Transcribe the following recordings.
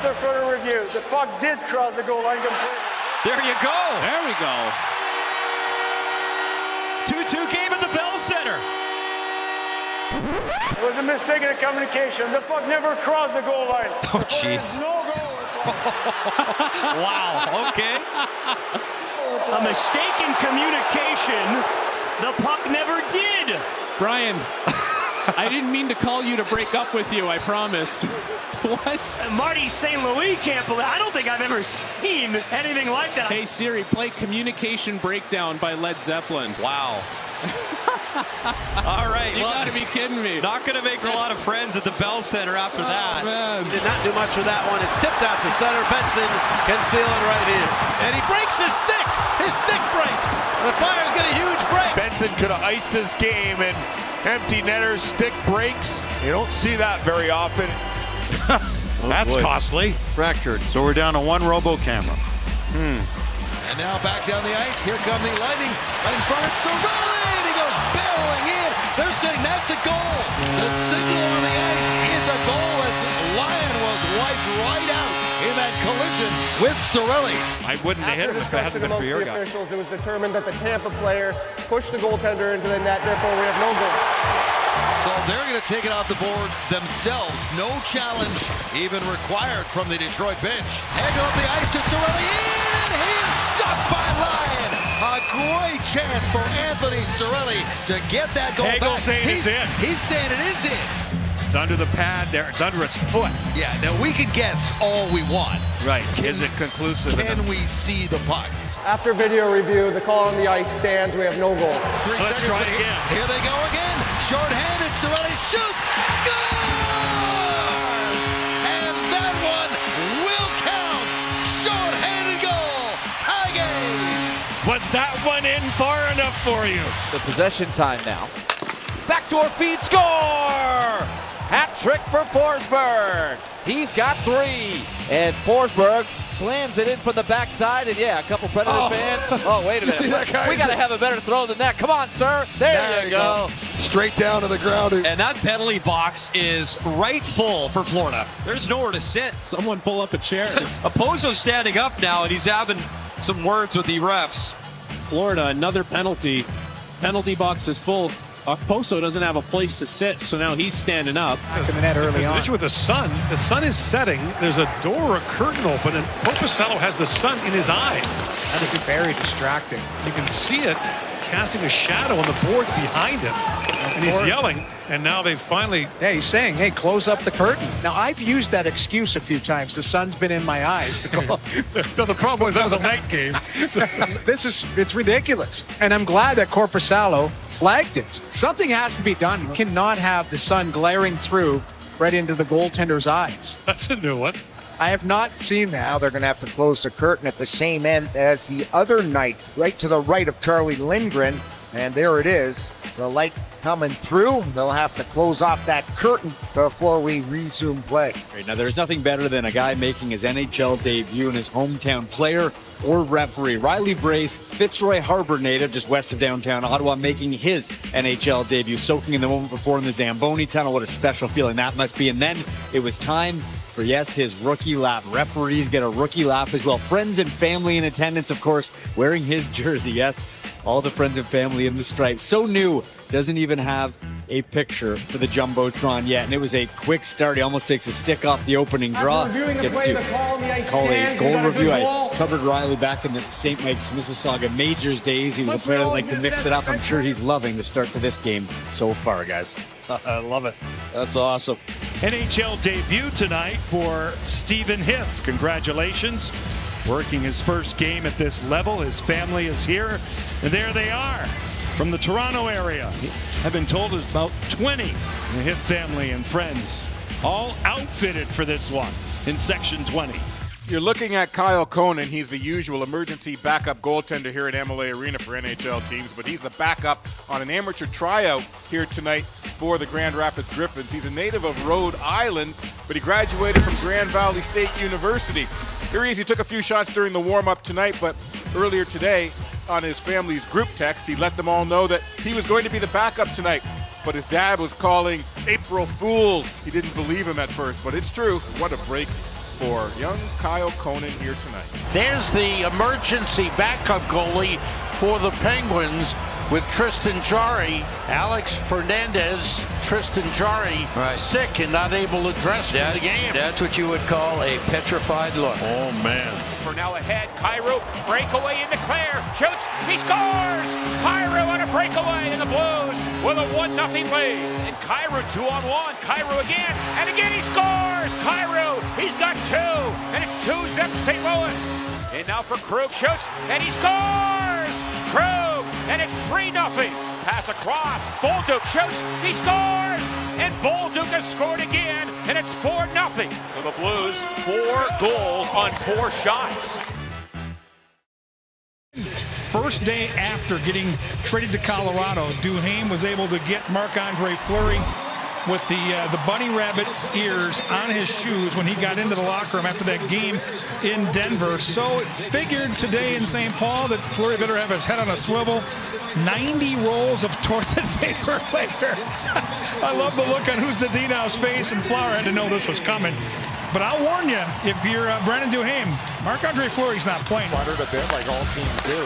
After further review, the puck did cross the goal line completely. There you go. There we go. 2-2 game in the Bell Center. It was a mistake in the communication. The puck never crossed the goal line. Oh, jeez. No goal. Wow, okay. A mistake in communication. The puck never did. Brian, I didn't mean to call you to break up with you, I promise. What? Marty St. Louis can't believe. I don't think I've ever seen anything like that. Hey Siri, play Communication Breakdown by Led Zeppelin. Wow. All right. You gotta be kidding me. Not going to make a lot of friends at the Bell Center after that. Man. Did not do much with that one. It's tipped out to center. Benson can seal it right in. And he breaks his stick. His stick breaks. The Flyers get a huge break. Benson could have iced this game, and empty netter's stick breaks. You don't see that very often. That's costly. Fractured. So we're down to one robo camera. And now back down the ice. Here come the Lightning. Right in front of Cirelli. And he goes barreling in. They're saying that's a goal. The signal on the ice is a goal as Lyon was wiped right out in that collision with Cirelli. I wouldn't have hit him if it hadn't been for your guy. Officials, it was determined that the Tampa player pushed the goaltender into the net. Therefore, we have no goal. So they're going to take it off the board themselves. No challenge even required from the Detroit bench. Head off the ice to Cirelli, and he is stopped by Lyon. A great chance for Anthony Cirelli to get that goal Hagel back. saying it's in. He's saying it is in. It's under the pad there. It's under its foot. Yeah, now we can guess all we want. Right. Is it conclusive? Can we see the puck? After video review, the call on the ice stands. We have no goal. 3 Let's seconds. try it again. Here they go again. Short-handed. Cirelli shoots. Scores! And that one will count. Short-handed goal. Tie game. Was that one in far enough for you? The possession time now. Backdoor feed, score! Hat trick for Forsberg. He's got 3. And Forsberg slams it in from the backside. And yeah, a couple Predator fans. Oh, wait a minute. We got to have a better throw than that. Come on, sir. There you go. Straight down to the ground. And that penalty box is right full for Florida. There's nowhere to sit. Someone pull up a chair. Opozo's standing up now, and he's having some words with the refs. Florida, another penalty. Penalty box is full. Okposo doesn't have a place to sit, so now he's standing up. In the net early on. With the sun is setting. There's a door or a curtain open, and Korpisalo has the sun in his eyes. That would be very distracting. You can see it casting a shadow on the boards behind him, and he's yelling. And now they finally. Yeah, he's saying, "Hey, close up the curtain." Now I've used that excuse a few times. The sun's been in my eyes. No, the problem was that was a night game. It's ridiculous, and I'm glad that Korpisalo flagged it. Something has to be done. You cannot have the sun glaring through right into the goaltender's eyes. That's a new one. I have not seen that. Now they're going to have to close the curtain at the same end as the other night, right to the right of Charlie Lindgren. And there it is, the light coming through. They'll have to close off that curtain before we resume play. Right, now, there's nothing better than a guy making his NHL debut in his hometown, player or referee. Riley Brace, Fitzroy Harbor native, just west of downtown Ottawa, making his NHL debut, soaking in the moment before in the Zamboni Tunnel. What a special feeling that must be. And then it was time for, yes, his rookie lap. Referees get a rookie lap as well. Friends and family in attendance, of course, wearing his jersey. Yes, all the friends and family in the stripes. So new, doesn't even have a picture for the Jumbotron yet. And it was a quick start. He almost takes a stick off the opening draw. Gets to call a goal review. I covered Riley back in the St. Mike's, Mississauga Majors days. He was a player that liked to mix it up. I'm sure he's loving the start to this game so far, guys. I love it. That's awesome. NHL debut tonight for Stephen Hiff. Congratulations. Working his first game at this level. His family is here. And there they are from the Toronto area. I've been told there's about 20 in the Hiff family and friends. All outfitted for this one in Section 20. You're looking at Kyle Conan. He's the usual emergency backup goaltender here at MLA Arena for NHL teams, but he's the backup on an amateur tryout here tonight for the Grand Rapids Griffins. He's a native of Rhode Island, but he graduated from Grand Valley State University. Here he is. He took a few shots during the warm-up tonight, but earlier today on his family's group text, he let them all know that he was going to be the backup tonight. But his dad was calling April Fools. He didn't believe him at first, but it's true. What a break for young Kyle Konen here tonight. There's the emergency backup goalie for the Penguins with Tristan Jarry. Alex Fernandez, Tristan Jarry, sick and not able to dress for the game. That's what you would call a petrified look. Oh, man. For now ahead, Cairo, breakaway in the clear, shoots, he scores! Cairo on a breakaway, and the Blues with a 1-0 lead. And Cairo 2-on-1, Cairo again, and again he scores! Cairo, he's got 2, and it's 2-zip St. Louis. And now for Krug, shoots, and he scores! Krug, and it's 3-0. Pass across, Bolduc shoots, he scores! And Bolduc has scored again, and it's 4-0. So the Blues, 4 goals on 4 shots. First day after getting traded to Colorado, Duhaime was able to get Marc-Andre Fleury with the bunny rabbit ears on his shoes when he got into the locker room after that game in Denver. So it figured today in St. Paul that Fleury better have his head on a swivel. 90 rolls of toilet paper later. I love the look on Huzdadino's face, and Flower had to know this was coming. But I'll warn you, if you're Brandon Duhaime, Marc-Andre Fleury's not playing. Fluttered a bit like all teams do.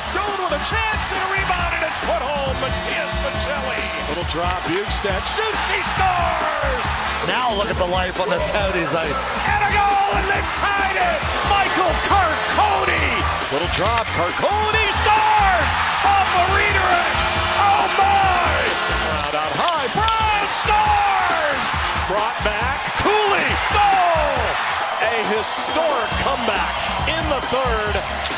Stone with a chance and a rebound, and it's put home. Matias Maccelli. Little drop, Bjugstad Shoots, he scores! Now look at the life on this Coyotes ice. And a goal, and they've tied it! Michael Carcone! Little drop, Carcone Scores! Off the redirect! Oh my! Crowd out high, Brown scores! brought back, Cooley, goal! A historic comeback in the third.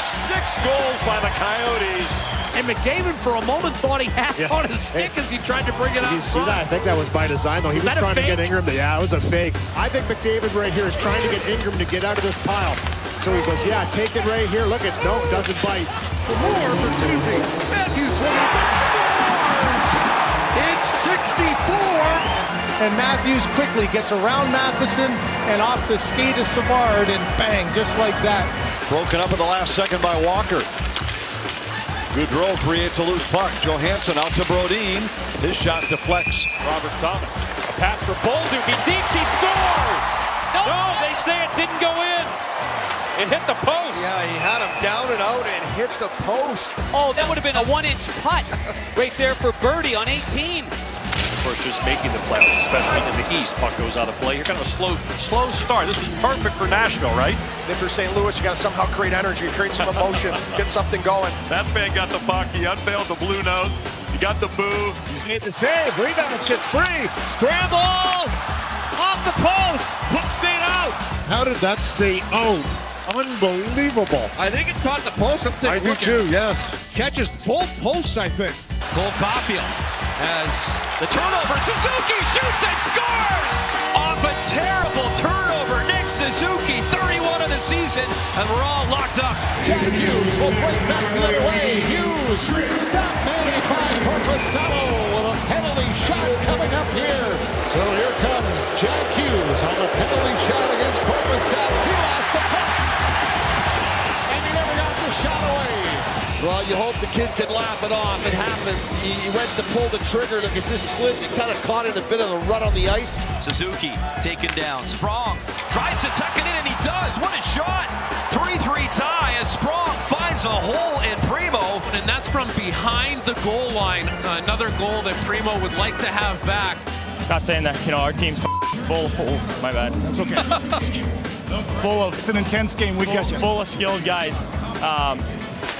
6 goals by the Coyotes. And McDavid for a moment thought he had it on his stick as he tried to bring it out. Did you see that? I think that was by design, though. He was trying to get Ingram. Yeah, it was a fake. I think McDavid right here is trying to get Ingram to get out of this pile. So he goes, yeah, take it right here. Look at, no, doesn't bite. For more, Bertuzzi. Matthews It's 64. And Matthews quickly gets around Matheson and off the skate of Savard, and bang, just like that. Broken up in the last second by Walker. Goudreau creates a loose puck. Johansson out to Brodin. His shot deflects. Robert Thomas. A pass for Bolduc. He dinks. He scores! No, they say it didn't go in. It hit the post. Yeah, he had him down and out and hit the post. Oh, that would have been a 1-inch putt right there for Birdie on 18. Of course, just making the playoffs, especially in the East. Puck goes out of play. You're kind of a slow start. This is perfect for Nashville, right? If you're St. Louis, you got to somehow create energy, create some emotion, get something going. That fan got the puck. He unveiled the blue note. He got the boo. He's made the save. Rebound, sits free. Scramble! Off the post. Puck stayed out. How did that stay out? Unbelievable. I think it caught the post. I do too, yes. Catches both posts, I think. Cole Caulfield has the turnover. Suzuki shoots and scores off a terrible turnover. Nick Suzuki, 31 of the season, and we're all locked up. Jack Hughes will play back the other way. Hughes, stop made by Corpusalo with a penalty shot coming up here. So here comes Jack Hughes on the penalty shot against Corpusalo. He lost the puck, and he never got the shot away. Well, you hope the kid can laugh it off. It happens. He went to pull the trigger. Look, it just slipped. He kind of caught it a bit of the rut on the ice. Suzuki taken down. Sprong tries to tuck it in, and he does. What a shot! 3-3 tie as Sprong finds a hole in Primo. And that's from behind the goal line. Another goal that Primo would like to have back. Not saying that, our team's full. My bad. That's okay. It's an intense game. We got you. Full of skilled guys.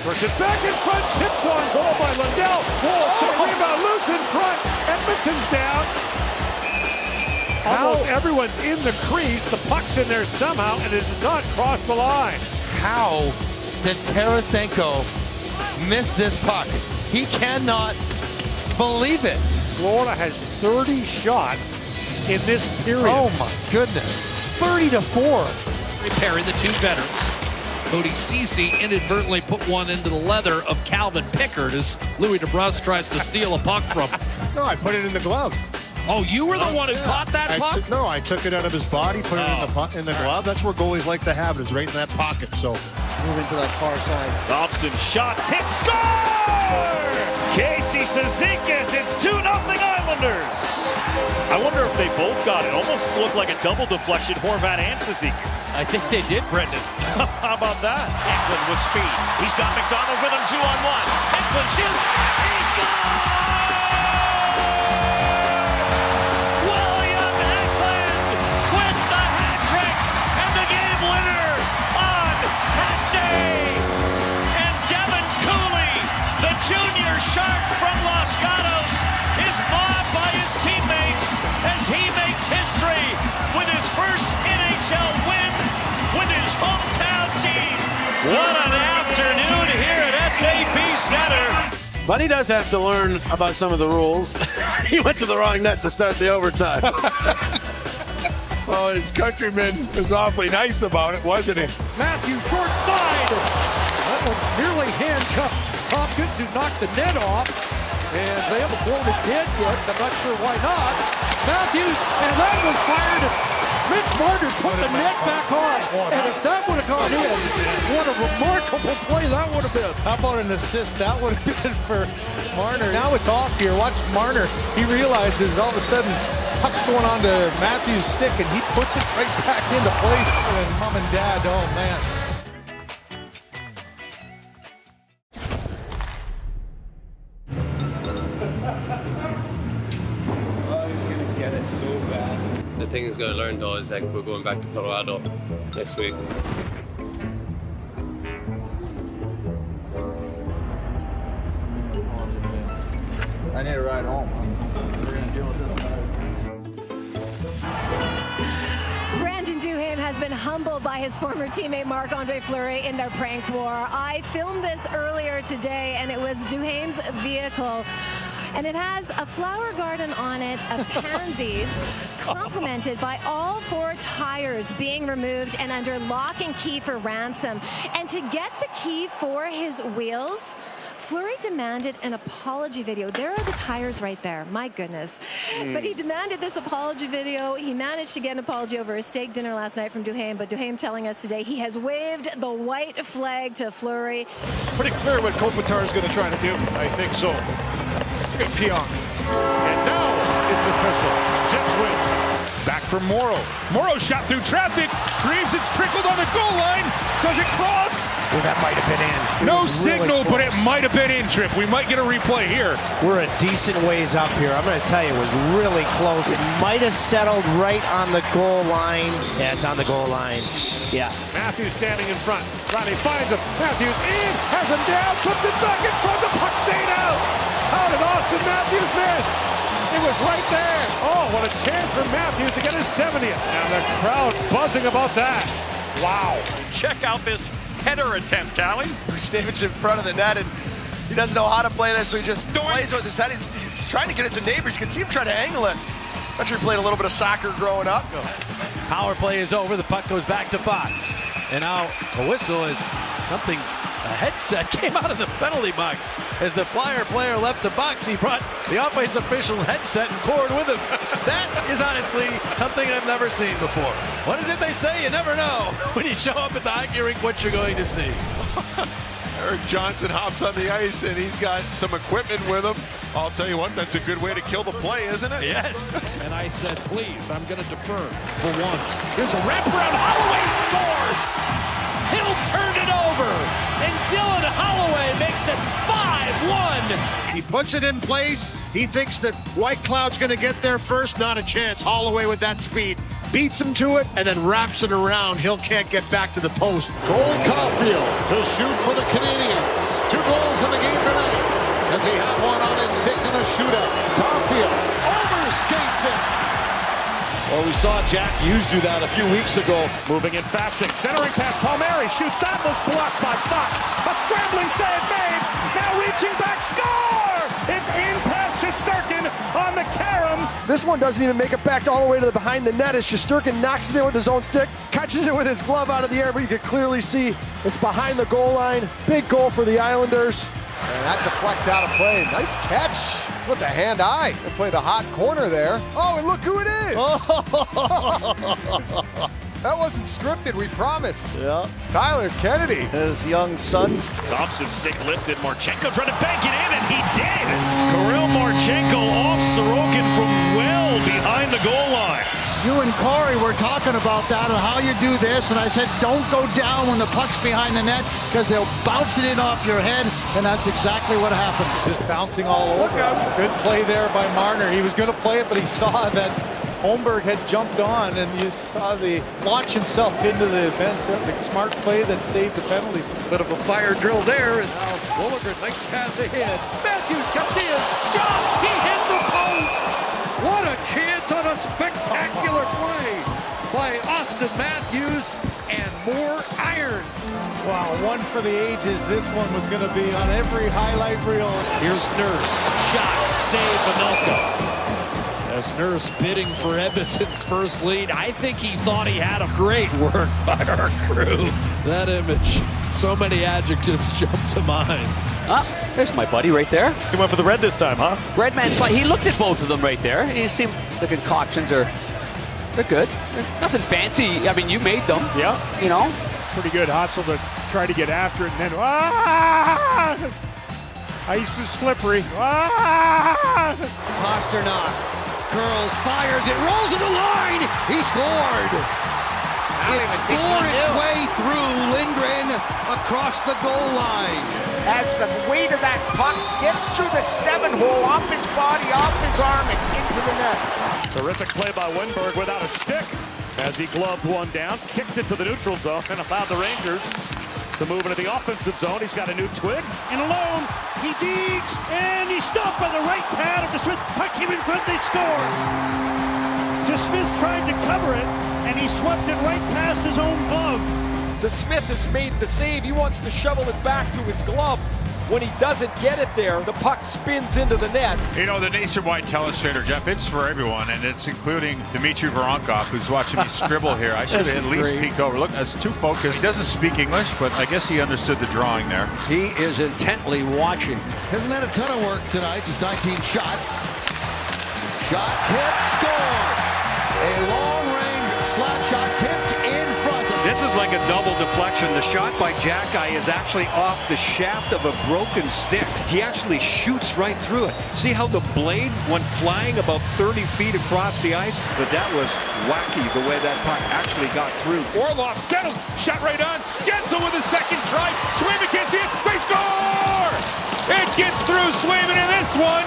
Push it back in front, tips one, goal by Lundell. Rebound loose in front. Edmonton's down. Almost everyone's in the crease. The puck's in there somehow, and it does not cross the line. How did Tarasenko miss this puck? He cannot believe it. Florida has 30 shots in this period. Oh my goodness. 30-4. Repairing the two veterans. Cody Ceci inadvertently put one into the leather of Calvin Pickard as Louis DeBrusk tries to steal a puck from him. No, I put it in the glove. Oh, you were the one who caught that puck? I took it out of his body, put it in the glove. That's where goalies like to have it, is right in that pocket. So moving to that far side. Thompson shot, tip, score! Casey Cizikas, it's 2-0 Islanders. I wonder if they both got it. Almost looked like a double deflection, Horvat and Cizikas. I think they did, Brendan. How about that? Eklund with speed. He's got McDonald with him 2-on-1. Eklund shoots. He scores! William Eklund with the hat trick and the game winner on hat day. And Devin Cooley, the junior shark from Los Gatos, is mobbed by his teammates as he makes history with his first NHL win with his hometown team. What an afternoon here at SAP Center. But he does have to learn about some of the rules. He went to the wrong net to start the overtime. Oh, his countryman was awfully nice about it, wasn't he? Matthews short side. That one nearly handcuffed Tompkins, who knocked the net off. And they haven't blown it dead yet. I'm not sure why not. Matthews, and that was fired. Mitch Marner put the net back on. And if that would have gone in, what a remarkable play that would have been. How about an assist? That would have been for Marner. Now it's off here. Watch Marner. He realizes all of a sudden puck's going on to Matthews' stick, and he puts it right back into place. And mom and dad, oh man. The thing he's going to learn though is like we're going back to Colorado next week. I need a ride home. We're going to deal with this. Brandon Duhaime has been humbled by his former teammate Marc-Andre Fleury in their prank war. I filmed this earlier today, and it was Duhaime's vehicle. And it has a flower garden on it of pansies, complemented by all 4 tires being removed and under lock and key for ransom. And to get the key for his wheels, Fleury demanded an apology video. There are the tires right there, my goodness. But he demanded this apology video. He managed to get an apology over a steak dinner last night from Duhaime, but Duhaime telling us today he has waved the white flag to Fleury. Pretty clear what Kopitar is going to try to do. I think so. Look at Pionk. And now it's official. Jets win. Back for Morrow. Morrow shot through traffic. Greaves, it's trickled on the goal line. Does it cross? Well, that might have been in. No signal, but it might have been in, Trip. We might get a replay here. We're a decent ways up here. I'm going to tell you, it was really close. It might have settled right on the goal line. Yeah, it's on the goal line. Yeah. Matthews standing in front. Riley finds him. Matthews in, has him down, puts it back in front. The puck stayed out. How did Austin Matthews miss? It was right there. Oh, what a chance for Matthews to get his 70th. And the crowd buzzing about that. Wow. Check out this header attempt, Allie. Buchnevich in front of the net, and he doesn't know how to play this, so he just plays with his head. He's trying to get it to neighbors. You can see him trying to angle it. I'm sure he played a little bit of soccer growing up. Power play is over. The puck goes back to Fox. And now a whistle is something. A headset came out of the penalty box. As the Flyer player left the box, he brought the offense official headset and cord with him. That is honestly something I've never seen before. What is it they say? You never know when you show up at the hockey rink what you're going to see. Eric Johnson hops on the ice, and he's got some equipment with him. I'll tell you what, that's a good way to kill the play, isn't it? Yes. And I said, please, I'm going to defer for once. Here's a wraparound. Holloway scores. He'll turn it over. And Dylan Holloway makes it 5-1. He puts it in place. He thinks that White Cloud's going to get there first. Not a chance. Holloway with that speed beats him to it and then wraps it around. Hill can't get back to the post. Cole Caulfield to shoot for the Canadiens. 2 goals in the game tonight, as he had one on his stick in the shootout. Caulfield overskates it. Well, we saw Jack Hughes do that a few weeks ago. Moving in fast, centering pass. Palmieri shoots. That was blocked by Fox. A scrambling save made. Now reaching back. Score! It's in past Shesterkin on the carom. This one doesn't even make it back all the way to the behind the net as Shesterkin knocks it in with his own stick, catches it with his glove out of the air, but you can clearly see it's behind the goal line. Big goal for the Islanders. And that deflects out of play. Nice catch with the hand-eye. They play the hot corner there. Oh, and look who it is! That wasn't scripted, we promise. Yeah. Tyler Kennedy. His young son. Thompson stick lifted. Marchenko trying to bank it in, and he did. Kirill Marchenko off Sorokin from well behind the goal line. You and Corey were talking about that and how you do this, and I said don't go down when the puck's behind the net because they'll bounce it in off your head, and that's exactly what happened. Just bouncing all over. Good play there by Marner. He was going to play it, but he saw that Holmberg had jumped on, and you saw the launch himself into the bench. That was a smart play that saved the penalty. Bit of a fire drill there, and now Bulliger, nice pass ahead. Matthews comes in, shot, he hit the post. What a chance on a spectacular play by Austin Matthews, and more iron. Wow, one for the ages. This one was going to be on every highlight reel. Here's Nurse, shot, save Anelka. As Nurse bidding for Edmonton's first lead, I think he thought he had a great work by our crew. That image, so many adjectives jump to mind. Ah, there's my buddy right there. He went for the red this time, huh? Red man slide. He looked at both of them right there. You see the concoctions are, they're good. They're nothing fancy. I mean, you made them. Yeah. You know? Pretty good hustle to try to get after it, and then ice is slippery. Pasternak curls, fires, it rolls to the line. He scored. It bored its way through Lindgren across the goal line. As the weight of that puck gets through the 7-hole, off his body, off his arm, and into the net. Terrific play by Winberg without a stick as he gloved one down, kicked it to the neutral zone, and allowed the Rangers to move into the offensive zone. He's got a new twig. And alone, he digs, and he's stopped by the right pad of DeSmith. Puck came in front, they score. DeSmith tried to cover it, and he swept it right past his own glove. DeSmith has made the save. He wants to shovel it back to his glove. When he doesn't get it there, the puck spins into the net. You know, the Nationwide Telestrator, Jeff, it's for everyone, and it's including Dmitry Voronkov, who's watching me scribble here. I should have at least peeked over. Look, that's too focused. He doesn't speak English, but I guess he understood the drawing there. He is intently watching. Hasn't had a ton of work tonight, just 19 shots. Shot tipped, scored. A long-range slap shot tipped in front. This is like a double deflection. The shot by Jackeye is actually off the shaft of a broken stick. He actually shoots right through it. See how the blade went flying about 30 feet across the ice? But that was wacky the way that puck actually got through. Orlov settles, shot right on. Gensel with a second try. Swayman gets in. They score! It gets through Swayman, and this one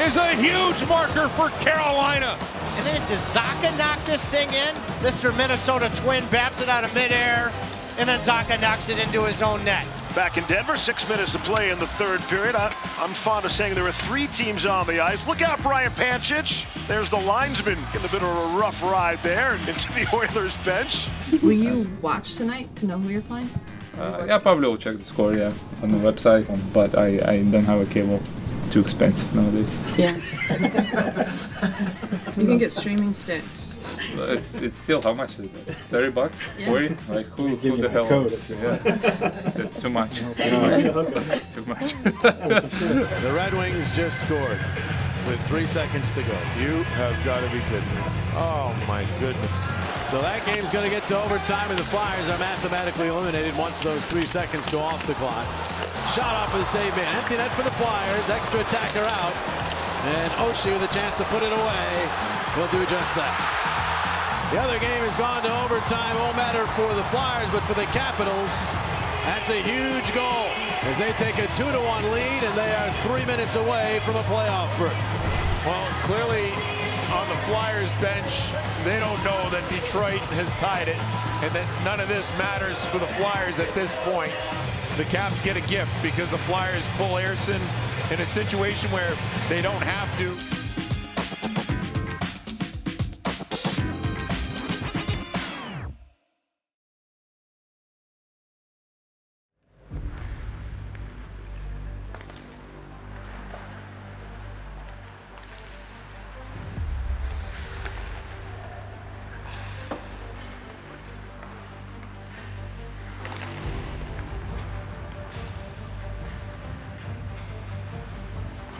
is a huge marker for Carolina. And then does Zacha knock this thing in? Mr. Minnesota Twin bats it out of midair, and then Zacha knocks it into his own net. Back in Denver, 6 minutes to play in the third period. I'm fond of saying there are 3 teams on the ice. Look out, Brian Pancic. There's the linesman getting a bit of a rough ride there into the Oilers bench. Will you watch tonight to know who you're playing? Yeah, probably will check the score, yeah, on the website, but I don't have a cable. Too expensive nowadays. Yeah. You can get streaming sticks. It's still, how much is it? $30? Yeah. 40? Like who the hell? Yeah. Too much. Too much. The Red Wings just scored with 3 seconds to go. You have got to be kidding me. Oh my goodness. So that game's going to get to overtime, and the Flyers are mathematically eliminated once those 3 seconds go off the clock. Shot off for the save man. Empty net for the Flyers. Extra attacker out. And Oshie with a chance to put it away will do just that. The other game has gone to overtime. Won't matter for the Flyers, but for the Capitals, that's a huge goal as they take a 2-1 lead, and they are 3 minutes away from a playoff berth. Well, clearly on the Flyers bench, they don't know that Detroit has tied it, and that none of this matters for the Flyers at this point. The Caps get a gift because the Flyers pull Ersson in a situation where they don't have to.